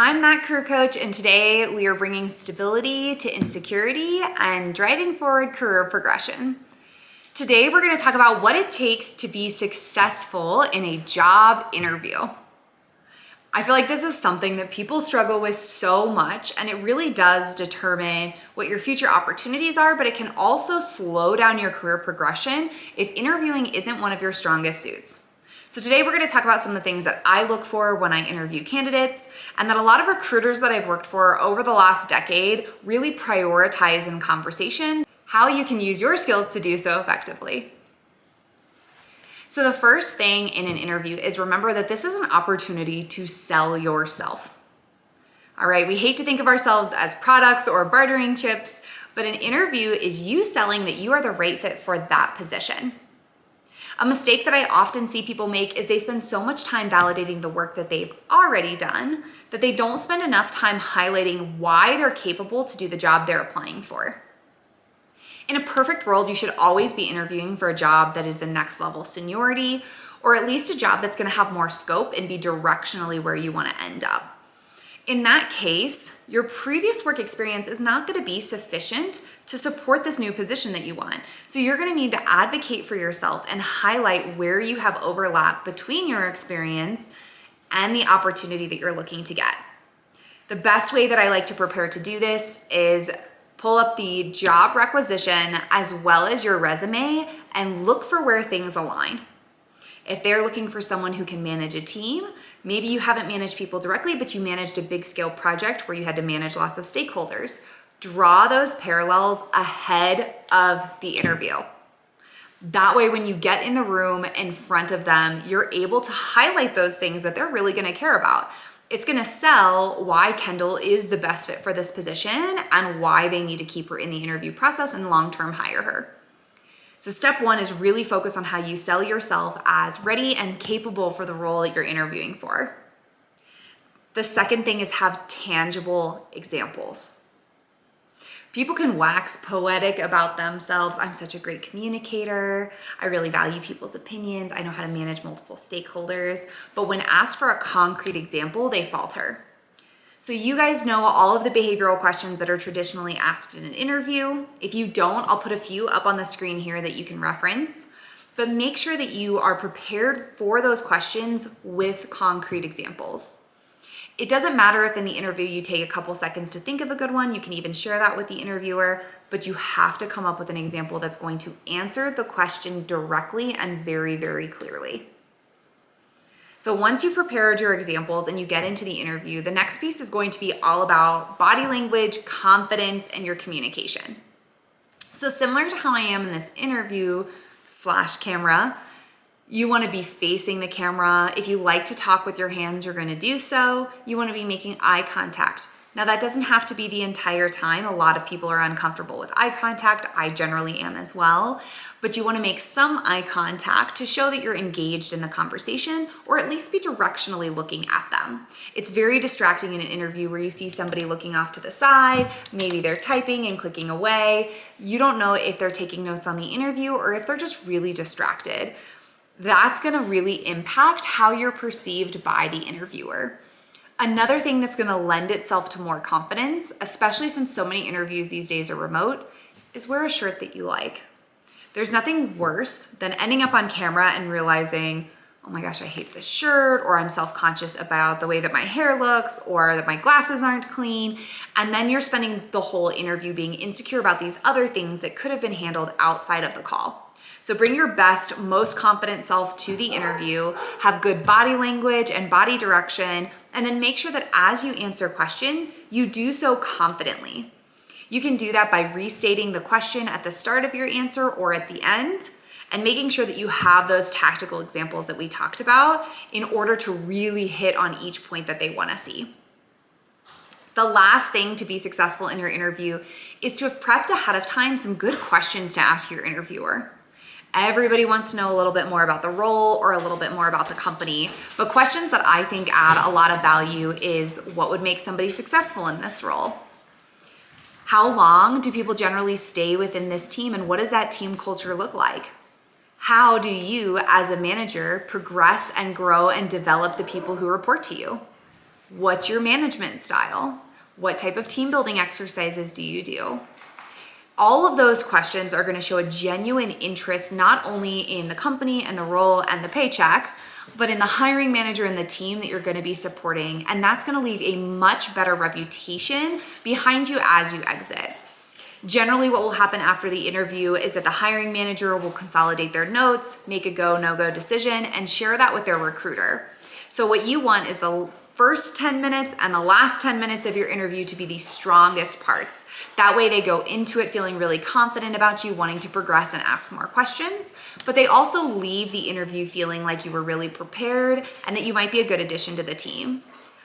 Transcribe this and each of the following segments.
I'm that career coach, and today we are bringing stability to insecurity and driving forward career progression. Today we're going to talk about what it takes to be successful in a job interview. I feel like this is something that people struggle with so much, and it really does determine what your future opportunities are, but it can also slow down your career progression if interviewing isn't one of your strongest suits. So today we're going to talk about some of the things that I look for when I interview candidates, and that a lot of recruiters that I've worked for over the last decade really prioritize in conversations, how you can use your skills to do so effectively. So the first thing in an interview is remember that this is an opportunity to sell yourself. All right, we hate to think of ourselves as products or bartering chips, but an interview is you selling that you are the right fit for that position. A mistake that I often see people make is they spend so much time validating the work that they've already done that they don't spend enough time highlighting why they're capable to do the job they're applying for. In a perfect world, you should always be interviewing for a job that is the next level seniority, or at least a job that's going to have more scope and be directionally where you want to end up. In that case, your previous work experience is not going to be sufficient to support this new position that you want. So you're going to need to advocate for yourself and highlight where you have overlap between your experience and the opportunity that you're looking to get. The best way that I like to prepare to do this is pull up the job requisition as well as your resume and look for where things align. If they're looking for someone who can manage a team, maybe you haven't managed people directly, but you managed a big scale project where you had to manage lots of stakeholders. Draw those parallels ahead of the interview. That way, when you get in the room in front of them, you're able to highlight those things that they're really going to care about. It's going to sell why Kendall is the best fit for this position and why they need to keep her in the interview process and long-term hire her. So step one is really focus on how you sell yourself as ready and capable for the role that you're interviewing for. The second thing is have tangible examples. People can wax poetic about themselves. I'm such a great communicator. I really value people's opinions. I know how to manage multiple stakeholders. But when asked for a concrete example, they falter. So you guys know all of the behavioral questions that are traditionally asked in an interview. If you don't, I'll put a few up on the screen here that you can reference. But make sure that you are prepared for those questions with concrete examples. It doesn't matter if in the interview you take a couple seconds to think of a good one. You can even share that with the interviewer, but you have to come up with an example that's going to answer the question directly and very, very clearly. So once you've prepared your examples and you get into the interview, the next piece is going to be all about body language, confidence, and your communication. So similar to how I am in this interview / camera, you want to be facing the camera. If you like to talk with your hands, you're going to do so. You want to be making eye contact. Now that doesn't have to be the entire time. A lot of people are uncomfortable with eye contact. I generally am as well. But you want to make some eye contact to show that you're engaged in the conversation, or at least be directionally looking at them. It's very distracting in an interview where you see somebody looking off to the side, maybe they're typing and clicking away. You don't know if they're taking notes on the interview or if they're just really distracted. That's going to really impact how you're perceived by the interviewer. Another thing that's going to lend itself to more confidence, especially since so many interviews these days are remote, is wear a shirt that you like. There's nothing worse than ending up on camera and realizing, oh my gosh, I hate this shirt, or I'm self-conscious about the way that my hair looks, or that my glasses aren't clean. And then you're spending the whole interview being insecure about these other things that could have been handled outside of the call. So bring your best, most confident self to the interview, have good body language and body direction, and then make sure that as you answer questions, you do so confidently. You can do that by restating the question at the start of your answer or at the end, and making sure that you have those tactical examples that we talked about in order to really hit on each point that they want to see. The last thing to be successful in your interview is to have prepped ahead of time some good questions to ask your interviewer. Everybody wants to know a little bit more about the role or a little bit more about the company, but questions that I think add a lot of value is what would make somebody successful in this role? How long do people generally stay within this team, and what does that team culture look like? How do you, as a manager, progress and grow and develop the people who report to you? What's your management style? What type of team building exercises do you do? All of those questions are going to show a genuine interest not only in the company and the role and the paycheck, but in the hiring manager and the team that you're going to be supporting. And that's going to leave a much better reputation behind you as you exit. Generally, what will happen after the interview is that the hiring manager will consolidate their notes, make a go, no-go decision, and share that with their recruiter. So what you want is the first 10 minutes and the last 10 minutes of your interview to be the strongest parts. That way they go into it feeling really confident about you, wanting to progress and ask more questions, but they also leave the interview feeling like you were really prepared and that you might be a good addition to the team.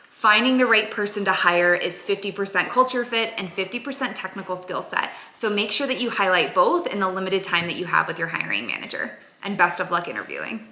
Finding the right person to hire is 50% culture fit and 50% technical skill set. So make sure that you highlight both in the limited time that you have with your hiring manager. And best of luck interviewing.